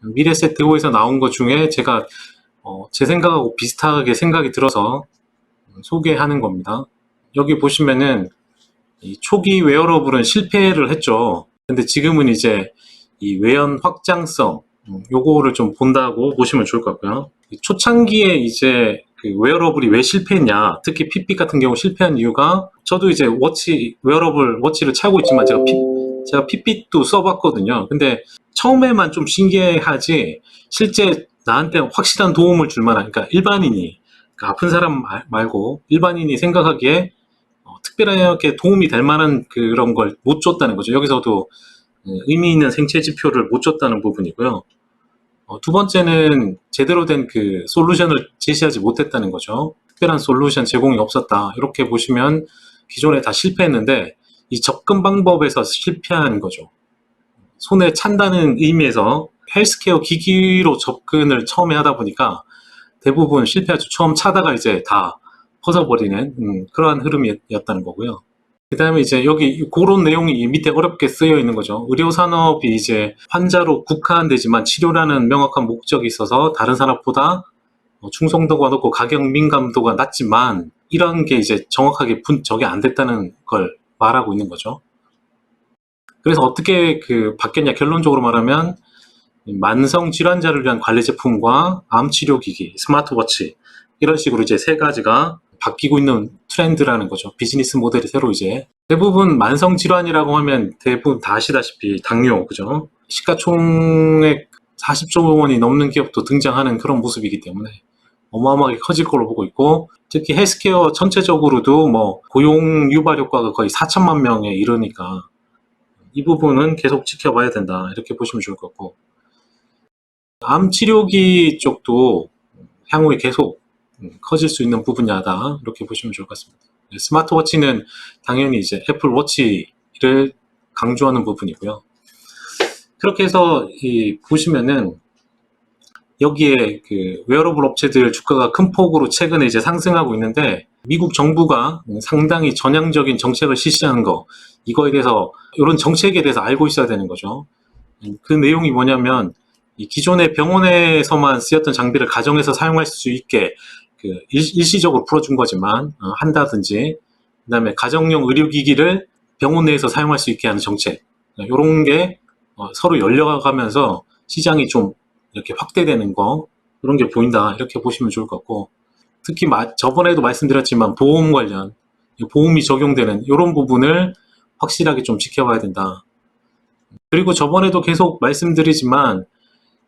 미래세트5에서 나온 것 중에 제가 제 생각하고 비슷하게 생각이 들어서 소개하는 겁니다. 여기 보시면은 이 초기 웨어러블은 실패를 했죠. 근데 지금은 이제 이 외연 확장성 요거를 좀 본다고 보시면 좋을 것 같고요. 초창기에 이제 그 웨어러블이 왜 실패했냐, 특히 핏빛 같은 경우 실패한 이유가, 저도 이제 웨어러블 워치를 차고 있지만 제가 핏빛도 써봤거든요. 근데 처음에만 좀 신기해하지 실제 나한테 확실한 도움을 줄 만한, 그러니까 일반인이, 그러니까 아픈 사람 말고 일반인이 생각하기에 특별하게 도움이 될 만한 그런 걸 못 줬다는 거죠. 여기서도 의미 있는 생체 지표를 못 줬다는 부분이고요. 두 번째는 제대로 된 그 솔루션을 제시하지 못했다는 거죠. 특별한 솔루션 제공이 없었다. 이렇게 보시면 기존에 다 실패했는데 이 접근 방법에서 실패한 거죠. 손에 찬다는 의미에서 헬스케어 기기로 접근을 처음에 하다 보니까 대부분 실패하죠. 처음 차다가 이제 다 퍼져버리는 그러한 흐름이었다는 거고요. 그 다음에 이제 여기 그런 내용이 밑에 어렵게 쓰여 있는 거죠. 의료산업이 이제 환자로 국한되지만 치료라는 명확한 목적이 있어서 다른 산업보다 충성도가 높고 가격 민감도가 낮지만 이런 게 이제 정확하게 분석이 안 됐다는 걸 말하고 있는 거죠. 그래서 어떻게 바뀌었냐, 결론적으로 말하면 만성 질환자를 위한 관리 제품과 암 치료기기, 스마트워치 이런 식으로 이제 세 가지가 바뀌고 있는 트렌드라는 거죠. 비즈니스 모델이 새로 이제 대부분 만성 질환이라고 하면 대부분 다 아시다시피 당뇨, 그죠? 시가총액 40조 원이 넘는 기업도 등장하는 그런 모습이기 때문에 어마어마하게 커질 걸로 보고 있고, 특히 헬스케어 전체적으로도 뭐 고용 유발 효과가 거의 4천만 명에 이르니까 이 부분은 계속 지켜봐야 된다, 이렇게 보시면 좋을 것 같고, 암 치료기 쪽도 향후에 계속 커질 수 있는 분야다, 이렇게 보시면 좋을 것 같습니다. 스마트워치는 당연히 이제 애플워치를 강조하는 부분이고요. 그렇게 해서 보시면은 여기에 그 웨어러블 업체들 주가가 큰 폭으로 최근에 이제 상승하고 있는데, 미국 정부가 상당히 전향적인 정책을 실시하는 거, 이거에 대해서, 이런 정책에 대해서 알고 있어야 되는 거죠. 그 내용이 뭐냐면, 이 기존의 병원에서만 쓰였던 장비를 가정에서 사용할 수 있게 일시적으로 풀어준 거지만 한다든지, 그 다음에 가정용 의료기기를 병원 내에서 사용할 수 있게 하는 정책, 이런 게 서로 열려가면서 시장이 좀 이렇게 확대되는 거, 이런 게 보인다, 이렇게 보시면 좋을 것 같고, 특히 저번에도 말씀드렸지만 보험 관련, 보험이 적용되는 이런 부분을 확실하게 좀 지켜봐야 된다. 그리고 저번에도 계속 말씀드리지만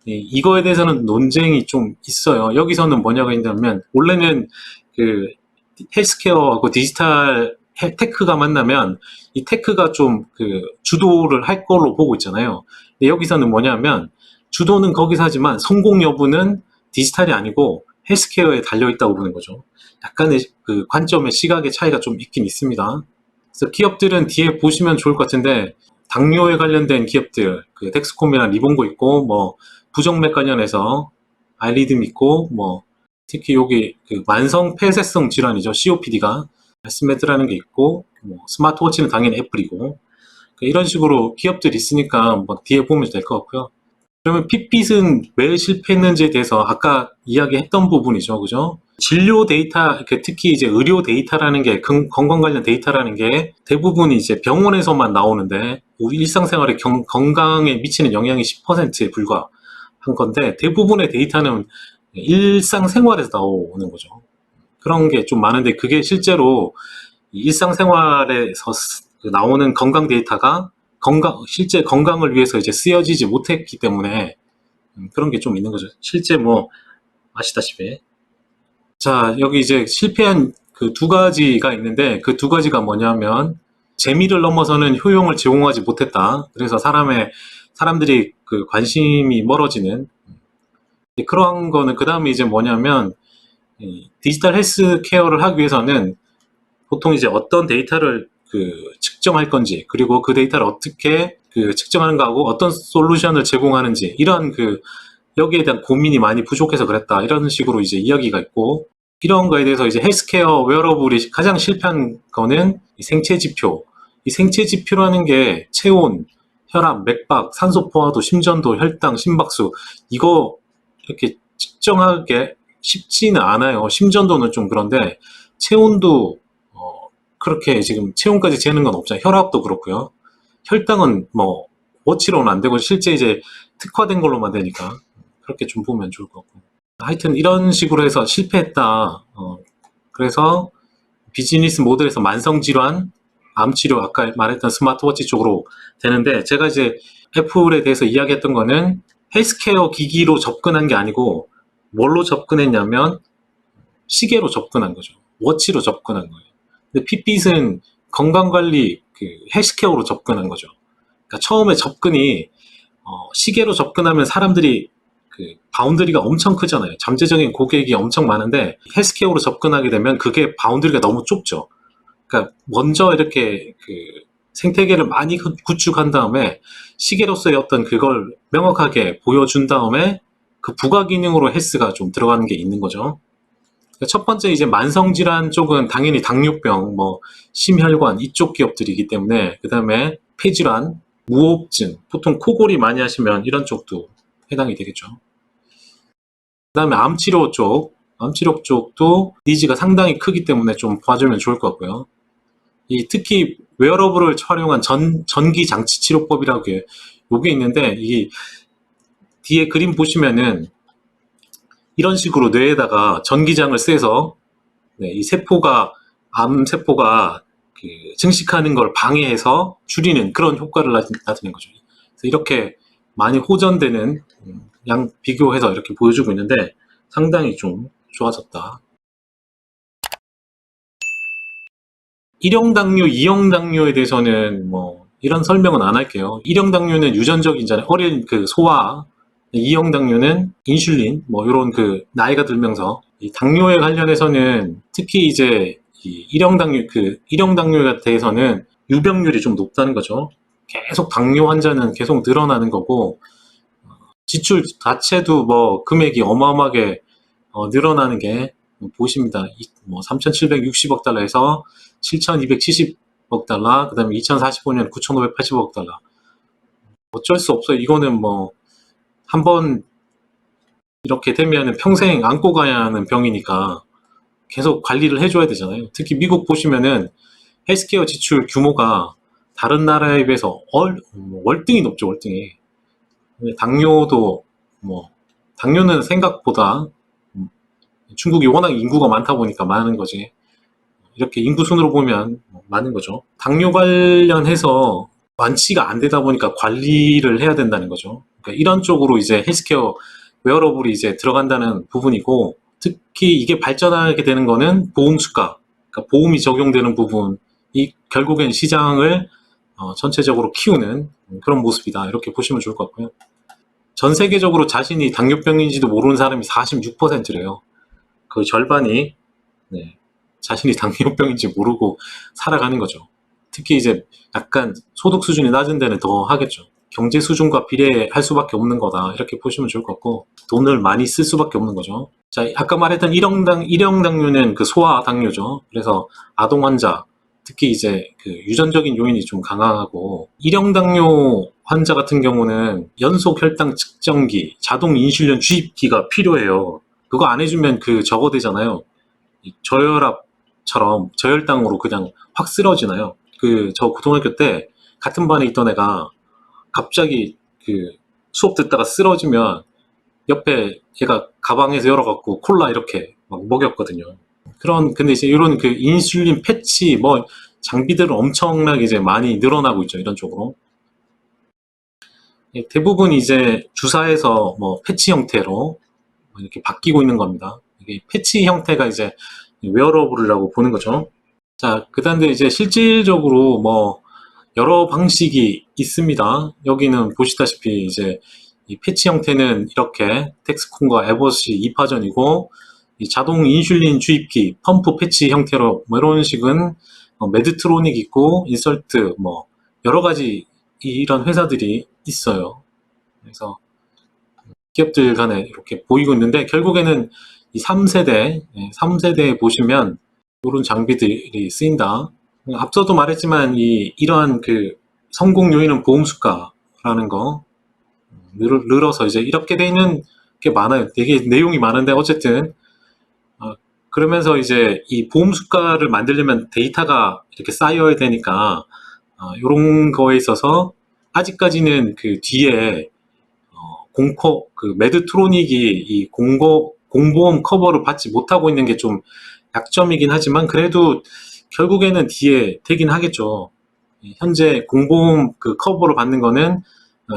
이거에 대해서는 논쟁이 좀 있어요. 여기서는 뭐냐고 했냐면, 원래는 헬스케어하고 디지털 테크가 만나면 이 테크가 좀 주도를 할 걸로 보고 있잖아요. 근데 여기서는 뭐냐면, 주도는 거기서 하지만 성공 여부는 디지털이 아니고 헬스케어에 달려있다고 보는 거죠. 약간의 관점의 시각의 차이가 좀 있긴 있습니다. 그래서 기업들은 뒤에 보시면 좋을 것 같은데, 당뇨에 관련된 기업들, 덱스콤이나 리본고 있고, 뭐 부정맥 관련해서 알리듬 있고, 뭐 특히 여기 만성 폐쇄성 질환이죠, COPD가 에스메드라는 게 있고, 뭐 스마트워치는 당연히 애플이고, 이런 식으로 기업들이 있으니까 뭐 뒤에 보면 될 것 같고요. 그러면 핏빛은 왜 실패했는지에 대해서 아까 이야기했던 부분이죠, 그죠? 진료 데이터, 특히 이제 의료 데이터라는 게, 건강 관련 데이터라는 게 대부분 이제 병원에서만 나오는데, 우리 일상생활에 건강에 미치는 영향이 10%에 불과한 건데, 대부분의 데이터는 일상생활에서 나오는 거죠. 그런 게 좀 많은데, 그게 실제로 일상생활에서 나오는 건강 데이터가 실제 건강을 위해서 이제 쓰여지지 못했기 때문에 그런 게 좀 있는 거죠. 실제 뭐 아시다시피. 자, 여기 이제 실패한 두 가지가 있는데, 그 두 가지가 뭐냐면, 재미를 넘어서는 효용을 제공하지 못했다. 그래서 사람들이 관심이 멀어지는 그러한 거는, 그 다음에 이제 뭐냐면, 디지털 헬스 케어를 하기 위해서는 보통 이제 어떤 데이터를 측정할 건지, 그리고 그 데이터를 어떻게 측정하는가 하고 어떤 솔루션을 제공하는지, 이런 여기에 대한 고민이 많이 부족해서 그랬다, 이런 식으로 이제 이야기가 있고, 이런 거에 대해서 이제 헬스케어 웨어러블이 가장 실패한 거는 이 생체 지표. 이 생체 지표라는 게 체온, 혈압, 맥박, 산소 포화도, 심전도, 혈당, 심박수 이거 이렇게 측정하기 쉽지는 않아요. 심전도는 좀 그런데 체온도 그렇게 지금 체온까지 재는 건 없잖아요. 혈압도 그렇고요. 혈당은 뭐 워치로는 안 되고 실제 이제 특화된 걸로만 되니까 그렇게 좀 보면 좋을 것 같고. 하여튼 이런 식으로 해서 실패했다. 그래서 비즈니스 모델에서 만성질환, 암치료, 아까 말했던 스마트워치 쪽으로 되는데, 제가 이제 애플에 대해서 이야기했던 거는 헬스케어 기기로 접근한 게 아니고 뭘로 접근했냐면 시계로 접근한 거죠. 워치로 접근한 거예요. 근데 핏빛은 건강관리, 헬스케어로 접근한 거죠. 그러니까 처음에 접근이 시계로 접근하면 사람들이 바운더리가 엄청 크잖아요. 잠재적인 고객이 엄청 많은데 헬스케어로 접근하게 되면 그게 바운더리가 너무 좁죠. 그러니까 먼저 이렇게 생태계를 많이 구축한 다음에 시계로서의 어떤 그걸 명확하게 보여준 다음에 그 부가 기능으로 헬스가 좀 들어가는 게 있는 거죠. 그러니까 첫 번째 이제 만성질환 쪽은 당연히 당뇨병, 뭐 심혈관 이쪽 기업들이기 때문에, 그 다음에 폐질환, 무호흡증, 보통 코골이 많이 하시면 이런 쪽도 해당이 되겠죠. 그 다음에 암치료 쪽도 니즈가 상당히 크기 때문에 좀 봐주면 좋을 것 같고요. 특히 웨어러블을 활용한 전기 장치 치료법이라고 요게 있는데, 이 뒤에 그림 보시면은 이런 식으로 뇌에다가 전기장을 쐬서 이 암세포가 증식하는 걸 방해해서 줄이는 그런 효과를 나타낸 거죠. 그래서 이렇게 많이 호전되는 비교해서 이렇게 보여주고 있는데 상당히 좀 좋아졌다. 1형 당뇨, 2형 당뇨에 대해서는 뭐 이런 설명은 안 할게요. 1형 당뇨는 유전적인 어린 소아, 2형 당뇨는 인슐린, 뭐 이런 나이가 들면서 이 당뇨에 관련해서는 특히 이제 이 1형 당뇨에 대해서는 유병률이 좀 높다는 거죠. 계속 당뇨 환자는 계속 늘어나는 거고, 지출 자체도 뭐 금액이 어마어마하게 늘어나는 게 보십니다. 뭐 3,760억 달러에서 7,270억 달러, 그 다음에 2045년 9,580억 달러. 어쩔 수 없어요. 이거는 뭐 한번 이렇게 되면 평생 안고 가야 하는 병이니까 계속 관리를 해줘야 되잖아요. 특히 미국 보시면은 헬스케어 지출 규모가 다른 나라에 비해서 월등히 높죠, 월등히. 당뇨는 생각보다 중국이 워낙 인구가 많다 보니까 많은 거지. 이렇게 인구 순으로 보면 많은 거죠. 당뇨 관련해서 완치가 안 되다 보니까 관리를 해야 된다는 거죠. 그러니까 이런 쪽으로 이제 헬스케어 웨어러블이 이제 들어간다는 부분이고, 특히 이게 발전하게 되는 거는 보험수가, 그러니까 보험이 적용되는 부분이 결국엔 시장을 전체적으로 키우는 그런 모습이다. 이렇게 보시면 좋을 것 같고요. 전 세계적으로 자신이 당뇨병인지도 모르는 사람이 46%래요. 그 절반이 자신이 당뇨병인지 모르고 살아가는 거죠. 특히 이제 약간 소득 수준이 낮은 데는 더 하겠죠. 경제 수준과 비례할 수밖에 없는 거다. 이렇게 보시면 좋을 것 같고, 돈을 많이 쓸 수밖에 없는 거죠. 자, 아까 말했던 1형 당뇨는 소아 당뇨죠. 그래서 아동 환자, 특히 이제 유전적인 요인이 좀 강하고, 1형 당뇨 환자 같은 경우는 연속 혈당 측정기, 자동 인슐린 주입기가 필요해요. 그거 안 해주면 저거 되잖아요. 저혈압처럼 저혈당으로 그냥 확 쓰러지나요? 저 고등학교 때 같은 반에 있던 애가 갑자기 수업 듣다가 쓰러지면 옆에 얘가 가방에서 열어갖고 콜라 이렇게 막 먹였거든요. 근데 이제 이런 인슐린 패치 뭐 장비들은 엄청나게 이제 많이 늘어나고 있죠. 이런 쪽으로. 대부분 이제 주사에서 뭐 패치 형태로 이렇게 바뀌고 있는 겁니다. 이게 패치 형태가 이제 웨어러블이라고 보는 거죠. 자, 그다음에 이제 실질적으로 뭐 여러 방식이 있습니다. 여기는 보시다시피 이제 이 패치 형태는 이렇게 텍스콘과 에버시 2파전이고, 이 자동 인슐린 주입기 펌프 패치 형태로 뭐 이런 식은 메드트로닉 있고 인설트 뭐 여러 가지 이런 회사들이 있어요. 그래서 기업들 간에 이렇게 보이고 있는데, 결국에는 이 3세대에 보시면 이런 장비들이 쓰인다. 앞서도 말했지만 이러한 성공 요인은 보험수가, 라는 거 늘어서 이제 이렇게 돼 있는 게 많아요. 되게 내용이 많은데 어쨌든 그러면서 이제 이 보험 수가를 만들려면 데이터가 이렇게 쌓여야 되니까 이런 거에 있어서 아직까지는 그 뒤에 그 메드트로닉이 이 공보험 커버를 받지 못하고 있는 게 좀 약점이긴 하지만 그래도 결국에는 뒤에 되긴 하겠죠. 현재 공보험 그 커버를 받는 거는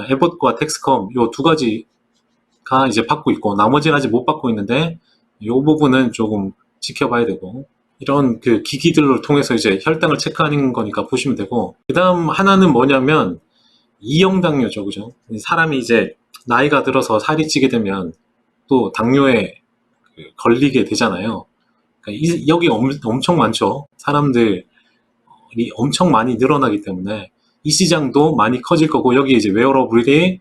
에봇과 텍스컴 요 두 가지가 이제 받고 있고 나머지는 아직 못 받고 있는데 요 부분은 조금 지켜봐야 되고 이런 그 기기들을 통해서 이제 혈당을 체크하는 거니까 보시면 되고 그 다음 하나는 뭐냐면 이형당뇨죠, 그죠? 사람이 이제 나이가 들어서 살이 찌게 되면 또 당뇨에 걸리게 되잖아요. 그러니까 여기 엄청 많죠. 사람들이 엄청 많이 늘어나기 때문에 이 시장도 많이 커질 거고 여기에 이제 웨어러블이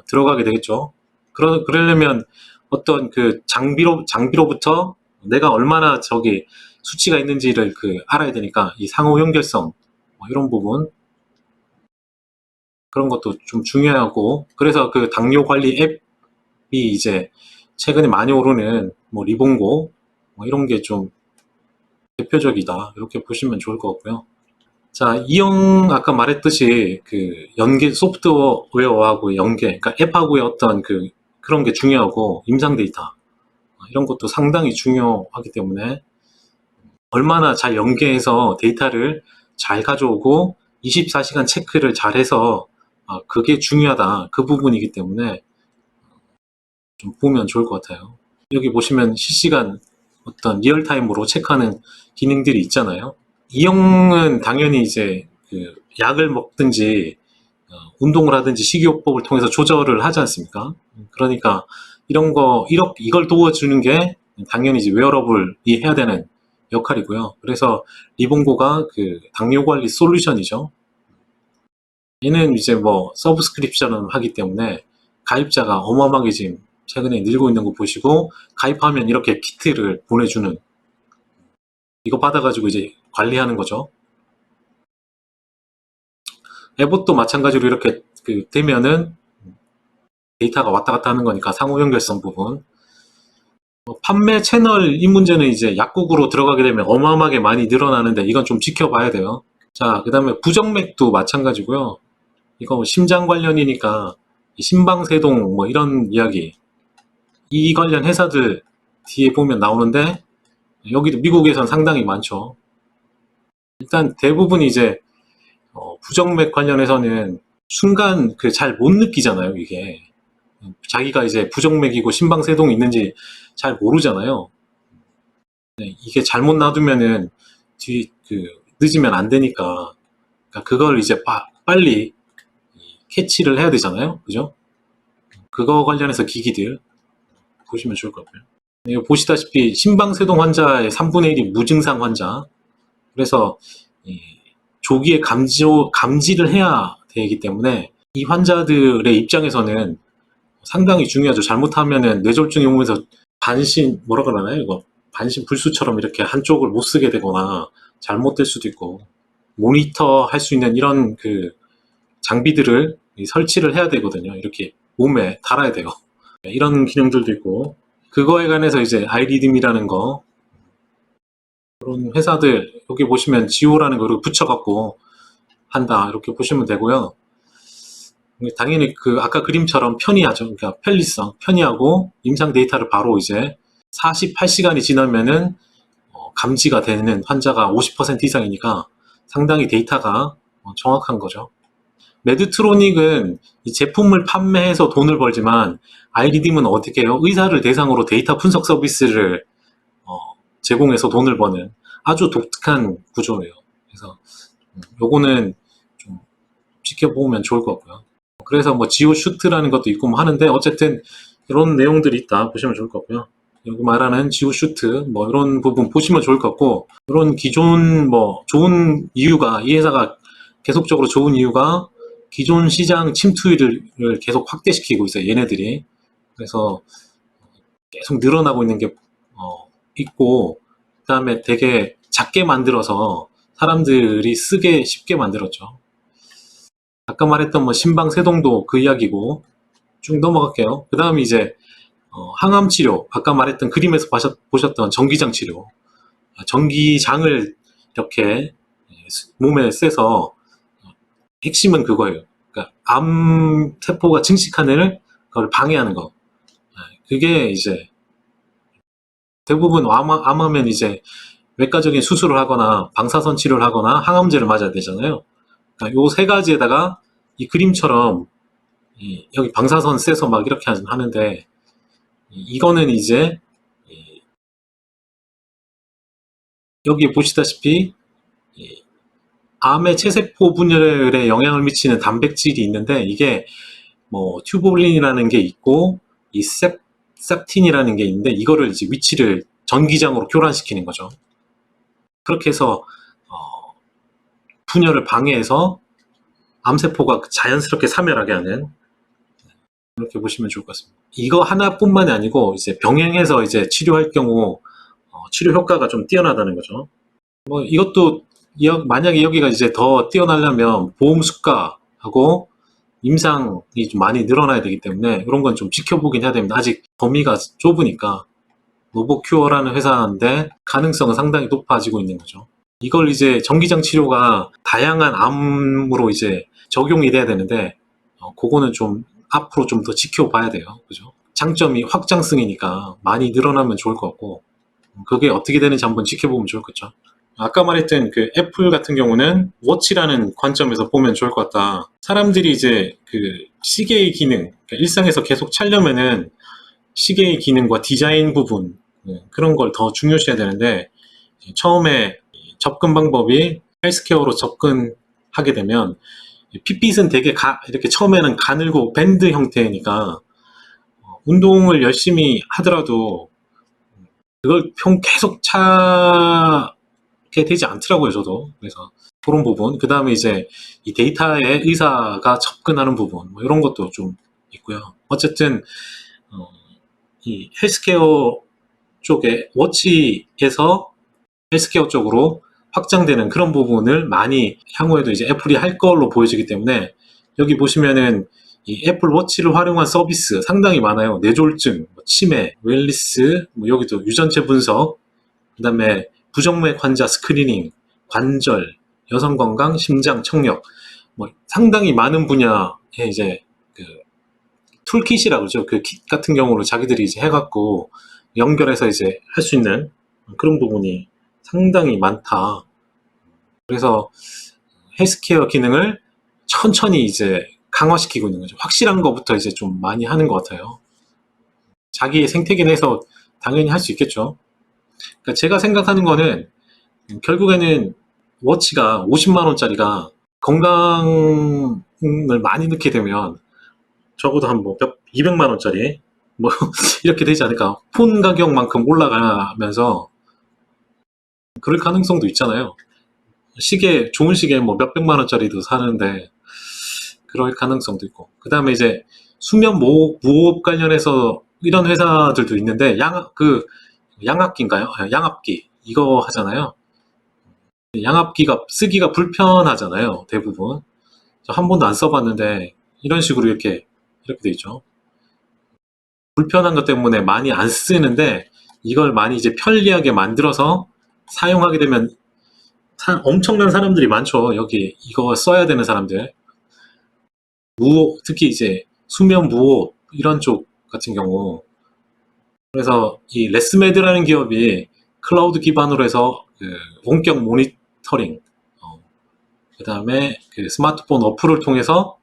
들어가게 되겠죠. 그러려면 어떤 그 장비로부터 내가 얼마나 저기 수치가 있는지를 알아야 되니까 이 상호 연결성 이런 부분 그런 것도 좀 중요하고 그래서 그 당뇨 관리 앱이 이제 최근에 많이 오르는 뭐 리봉고 이런 게 좀 대표적이다 이렇게 보시면 좋을 것 같고요. 자, 이형 아까 말했듯이 그 연계 소프트웨어하고 연계, 그러니까 앱하고의 어떤 그런 게 중요하고 임상 데이터 이런 것도 상당히 중요하기 때문에 얼마나 잘 연계해서 데이터를 잘 가져오고 24시간 체크를 잘해서 그게 중요하다 그 부분이기 때문에 좀 보면 좋을 것 같아요. 여기 보시면 실시간 어떤 리얼타임으로 체크하는 기능들이 있잖아요. 이형은 당연히 이제 그 약을 먹든지 운동을 하든지 식이요법을 통해서 조절을 하지 않습니까? 그러니까 이걸 도와주는 게 당연히 이제 웨어러블이 해야 되는 역할이고요. 그래서 리봉고가 그 당뇨 관리 솔루션이죠. 얘는 이제 뭐 서브스크립션을 하기 때문에 가입자가 어마어마하게 지금 최근에 늘고 있는 거 보시고 가입하면 이렇게 키트를 보내주는 이거 받아가지고 이제 관리하는 거죠. 에봇도 마찬가지로 이렇게 되면은 데이터가 왔다 갔다 하는 거니까 상호 연결성 부분. 판매 채널 이 문제는 이제 약국으로 들어가게 되면 어마어마하게 많이 늘어나는데 이건 좀 지켜봐야 돼요. 자, 그 다음에 부정맥도 마찬가지고요. 이거 심장 관련이니까 심방세동 뭐 이런 이야기 이 관련 회사들 뒤에 보면 나오는데 여기도 미국에선 상당히 많죠. 일단 대부분 이제 부정맥 관련해서는 순간 잘 못 느끼잖아요, 이게. 자기가 이제 부정맥이고 심방세동이 있는지 잘 모르잖아요. 네, 이게 잘못 놔두면은 늦으면 안 되니까 그러니까 그걸 이제 빨리 캐치를 해야 되잖아요, 그죠? 그거 관련해서 기기들 보시면 좋을 것 같고요. 이거 보시다시피 심방세동 환자의 3분의 1이 무증상 환자. 그래서 조기에 감지를 해야 되기 때문에 이 환자들의 입장에서는 상당히 중요하죠. 잘못하면은 뇌졸중이 오면서 뭐라 그러나요? 이거 반신 불수처럼 이렇게 한쪽을 못 쓰게 되거나 잘못될 수도 있고 모니터 할 수 있는 이런 장비들을 설치를 해야 되거든요. 이렇게 몸에 달아야 돼요. 이런 기능들도 있고 그거에 관해서 이제 아이리듬이라는 거 그런 회사들 여기 보시면 지오라는 거를 붙여갖고 한다 이렇게 보시면 되고요. 당연히 아까 그림처럼 편의하죠. 그러니까 편의하고 임상 데이터를 바로 이제 48시간이 지나면은 감지가 되는 환자가 50% 이상이니까 상당히 데이터가 정확한 거죠. 메드트로닉은 이 제품을 판매해서 돈을 벌지만 아이리딤은 어떻게 해요? 의사를 대상으로 데이터 분석 서비스를 제공해서 돈을 버는 아주 독특한 구조예요. 그래서 요거는 좀 지켜보면 좋을 것 같고요. 그래서 뭐 지오 슈트라는 것도 있고 뭐 하는데 어쨌든 이런 내용들이 있다 보시면 좋을 것 같고요. 여기 말하는 지오 슈트 뭐 이런 부분 보시면 좋을 것 같고 이런 기존 뭐 좋은 이유가 이 회사가 계속적으로 좋은 이유가 기존 시장 침투율을 계속 확대시키고 있어요. 얘네들이. 그래서 계속 늘어나고 있는 게 있고 그 다음에 되게 작게 만들어서 사람들이 쓰게 쉽게 만들었죠. 아까 아까 말했던 뭐 심방세동도 그 이야기고 쭉 넘어갈게요. 그 다음에 이제 항암 치료, 아까 말했던 그림에서 보셨던 전기장 치료, 전기장을 이렇게 몸에 쐬서 핵심은 그거예요. 그러니까 암 세포가 증식하는 걸 방해하는 거. 그게 이제 대부분 암하면 이제 외과적인 수술을 하거나 방사선 치료를 하거나 항암제를 맞아야 되잖아요. 그러니까 요 세 가지에다가 이 그림처럼 여기 방사선 쐬서 막 이렇게 하는데 이거는 이제 여기 보시다시피 암의 체세포 분열에 영향을 미치는 단백질이 있는데 이게 뭐 튜볼린이라는 게 있고 이 셉틴이라는 게 있는데 이거를 이제 위치를 전기장으로 교란시키는 거죠. 그렇게 해서 분열을 방해해서 암세포가 자연스럽게 사멸하게 하는, 이렇게 보시면 좋을 것 같습니다. 이거 하나뿐만이 아니고 이제 병행해서 이제 치료할 경우 치료 효과가 좀 뛰어나다는 거죠. 뭐 이것도 만약에 여기가 이제 더 뛰어나려면 보험 수가하고 임상이 좀 많이 늘어나야 되기 때문에 이런 건 좀 지켜보긴 해야 됩니다. 아직 범위가 좁으니까. 노보큐어라는 회사인데 가능성은 상당히 높아지고 있는 거죠. 이걸 이제 전기장 치료가 다양한 암으로 이제 적용이 돼야 되는데 그거는 좀 앞으로 좀 더 지켜봐야 돼요. 그죠? 장점이 확장성이니까 많이 늘어나면 좋을 것 같고 그게 어떻게 되는지 한번 지켜보면 좋을 것 같죠. 아까 말했던 그 애플 같은 경우는 워치라는 관점에서 보면 좋을 것 같다. 사람들이 이제 그 시계의 기능, 그러니까 일상에서 계속 차려면은 시계의 기능과 디자인 부분 그런 걸 더 중요시해야 되는데 처음에 접근 방법이 헬스케어로 접근하게 되면 핏빛은 되게 이렇게 처음에는 가늘고 밴드 형태니까 운동을 열심히 하더라도 그걸 계속 차게 되지 않더라고요, 저도. 그래서 그런 부분, 그 다음에 이제 이 데이터에 의사가 접근하는 부분, 뭐 이런 것도 좀 있고요. 어쨌든 이 헬스케어 쪽에 워치에서 헬스케어 쪽으로 확장되는 그런 부분을 많이 향후에도 이제 애플이 할 걸로 보여지기 때문에 여기 보시면은 이 애플 워치를 활용한 서비스 상당히 많아요. 뇌졸중, 치매, 웰리스, 뭐 여기도 유전체 분석, 그 다음에 부정맥 환자 스크리닝, 관절, 여성 건강, 심장, 청력, 뭐 상당히 많은 분야에 이제 그 툴킷이라고 그러죠. 그 킷 같은 경우로 자기들이 이제 해갖고 연결해서 이제 할 수 있는 그런 부분이 상당히 많다. 그래서 헬스케어 기능을 천천히 이제 강화시키고 있는 거죠. 확실한 것부터 이제 좀 많이 하는 것 같아요. 자기의 생태계 내에서 당연히 할 수 있겠죠. 그러니까 제가 생각하는 거는 결국에는 워치가 50만 원짜리가 건강을 많이 넣게 되면 적어도 한 뭐 200만 원짜리 뭐 이렇게 되지 않을까. 폰 가격만큼 올라가면서 그럴 가능성도 있잖아요. 시계, 좋은 시계 뭐 몇백만 원짜리도 사는데 그럴 가능성도 있고. 그 다음에 이제 수면 무호흡 관련해서 이런 회사들도 있는데 양압기인가요? 양압기 이거 하잖아요. 양압기가 쓰기가 불편하잖아요. 대부분. 저 한 번도 안 써봤는데 이런 식으로 이렇게 돼 있죠. 불편한 것 때문에 많이 안 쓰는데 이걸 많이 이제 편리하게 만들어서 사용하게 되면 엄청난 사람들이 많죠. 여기 이거 써야 되는 사람들. 특히 이제 수면 무호흡 이런 쪽 같은 경우. 그래서 이 레스메드라는 기업이 클라우드 기반으로 해서 그 원격 모니터링, 그 다음에 그 스마트폰 어플을 통해서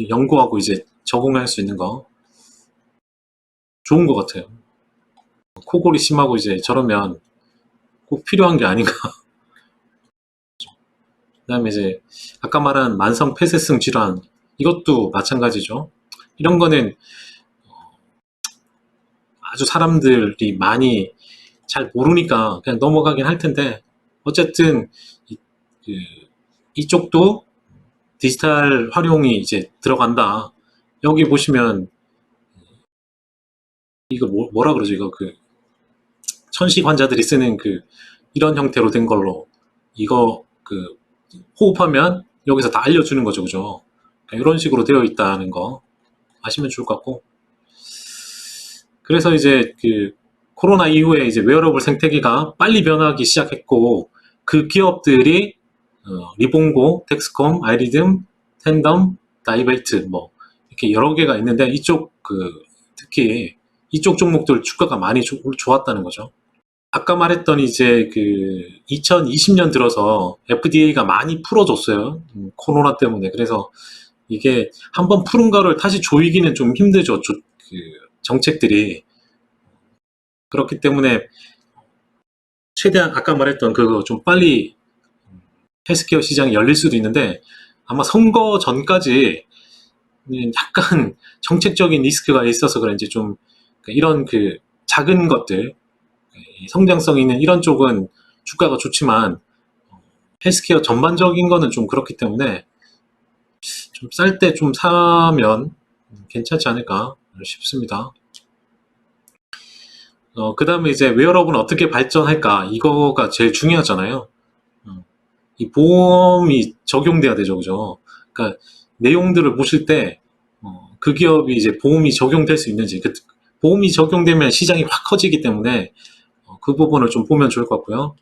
연구하고 이제 적응할 수 있는 거 좋은 것 같아요. 코골이 심하고 이제 저러면 꼭 필요한 게 아닌가. 그 다음에 이제 아까 말한 만성 폐쇄성 질환 이것도 마찬가지죠. 이런 거는 아주 사람들이 많이 잘 모르니까 그냥 넘어가긴 할 텐데 어쨌든 이쪽도 디지털 활용이 이제 들어간다. 여기 보시면 이거 뭐라 그러죠? 이거 그 천식 환자들이 쓰는 그 이런 형태로 된 걸로 이거 그 호흡하면 여기서 다 알려주는 거죠, 그죠? 이런 식으로 되어 있다는 거 아시면 좋을 것 같고, 그래서 이제 그 코로나 이후에 이제 웨어러블 생태계가 빨리 변하기 시작했고, 그 기업들이 리봉고, 덱스컴, 아이리듬, 텐덤, 다이베이트 뭐 이렇게 여러 개가 있는데, 이쪽 특히 이쪽 종목들 주가가 많이 좋았다는 거죠. 아까 말했던 이제 그 2020년 들어서 FDA가 많이 풀어줬어요. 코로나 때문에. 그래서 이게 한번 푸른 거를 다시 조이기는 좀 힘들죠. 정책들이. 그렇기 때문에 최대한 아까 말했던 그거 좀 빨리 헬스케어 시장이 열릴 수도 있는데, 아마 선거 전까지 약간 정책적인 리스크가 있어서 그런지 좀 이런 그 작은 것들, 성장성 있는 이런 쪽은 주가가 좋지만 헬스케어 전반적인 거는 좀 그렇기 때문에 좀 쌀 때 좀 사면 괜찮지 않을까 싶습니다. 그 다음에 이제 웨어러블은 어떻게 발전할까, 이거가 제일 중요하잖아요. 이 보험이 적용돼야 되죠, 그죠? 그러니까 내용들을 보실 때 그 기업이 이제 보험이 적용될 수 있는지, 보험이 적용되면 시장이 확 커지기 때문에 그 부분을 좀 보면 좋을 것 같고요.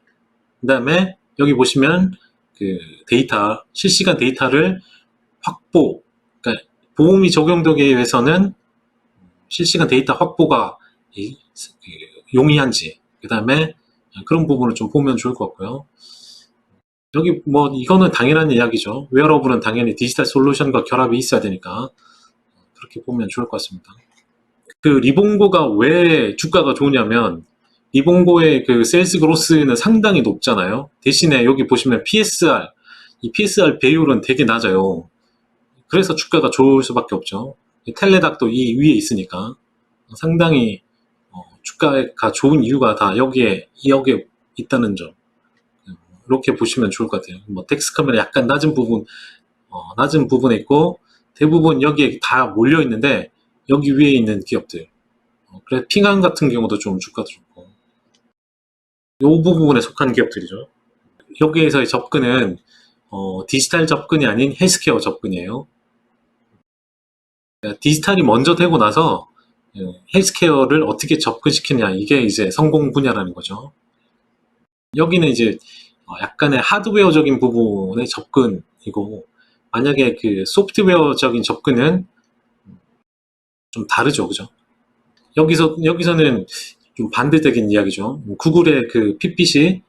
그 다음에 여기 보시면 그 데이터, 실시간 데이터를 확보, 그러니까 보험이 적용되기 위해서는 실시간 데이터 확보가 용이한지, 그 다음에 그런 부분을 좀 보면 좋을 것 같고요. 여기 뭐 이거는 당연한 이야기죠. 웨어러블은 당연히 디지털 솔루션과 결합이 있어야 되니까 그렇게 보면 좋을 것 같습니다. 그 리봉고가 왜 주가가 좋으냐면, 리봉고의 그 세일즈 그로스는 상당히 높잖아요. 대신에 여기 보시면 PSR, 이 PSR 배율은 되게 낮아요. 그래서 주가가 좋을 수밖에 없죠. 텔레닥도 이 위에 있으니까 상당히 주가가 좋은 이유가 다 여기에 있다는 점, 이렇게 보시면 좋을 것 같아요. 뭐 덱스컴은 약간 낮은 부분에 있고, 대부분 여기에 다 몰려 있는데 여기 위에 있는 기업들, 그래서 핑한 같은 경우도 좀 주가도 좋고, 이 부분에 속한 기업들이죠. 여기에서의 접근은 디지털 접근이 아닌 헬스케어 접근이에요. 디지털이 먼저 되고 나서 헬스케어를 어떻게 접근시키냐, 이게 이제 성공 분야라는 거죠. 여기는 이제 약간의 하드웨어적인 부분의 접근이고, 만약에 그 소프트웨어적인 접근은 좀 다르죠, 그죠? 여기서는 좀 반대적인 이야기죠. 구글의 그 핏빛이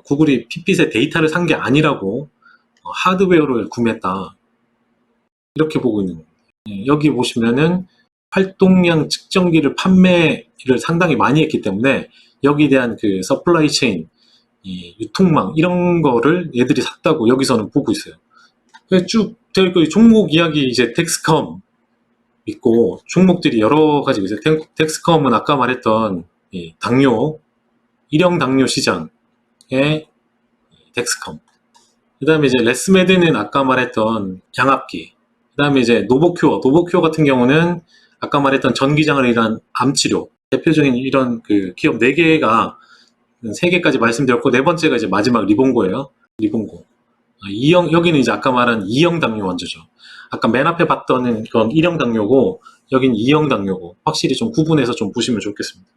구글이 핏빛의 데이터를 산 게 아니라고 하드웨어를 구매했다, 이렇게 보고 있는 거예요. 여기 보시면은 활동량 측정기를 판매를 상당히 많이 했기 때문에 여기에 대한 그 서플라이 체인, 이 유통망, 이런 거를 얘들이 샀다고 여기서는 보고 있어요. 쭉 그 종목 이야기, 이제 덱스컴 있고 종목들이 여러 가지 있어요. 덱스컴은 아까 말했던 이 일형 당뇨 시장의 덱스컴. 그 다음에 이제 레스메드는 아까 말했던 양압기. 그 다음에 이제 노보큐어 같은 경우는 아까 말했던 전기장을 위한 암치료. 대표적인 이런 그 기업 4개가, 3개까지 말씀드렸고, 네 번째가 이제 마지막 리봉고예요. 리봉고. 여기는 이제 아까 말한 2형 당뇨 원조죠. 아까 맨 앞에 봤던 건 1형 당뇨고, 여긴 2형 당뇨고, 확실히 좀 구분해서 좀 보시면 좋겠습니다.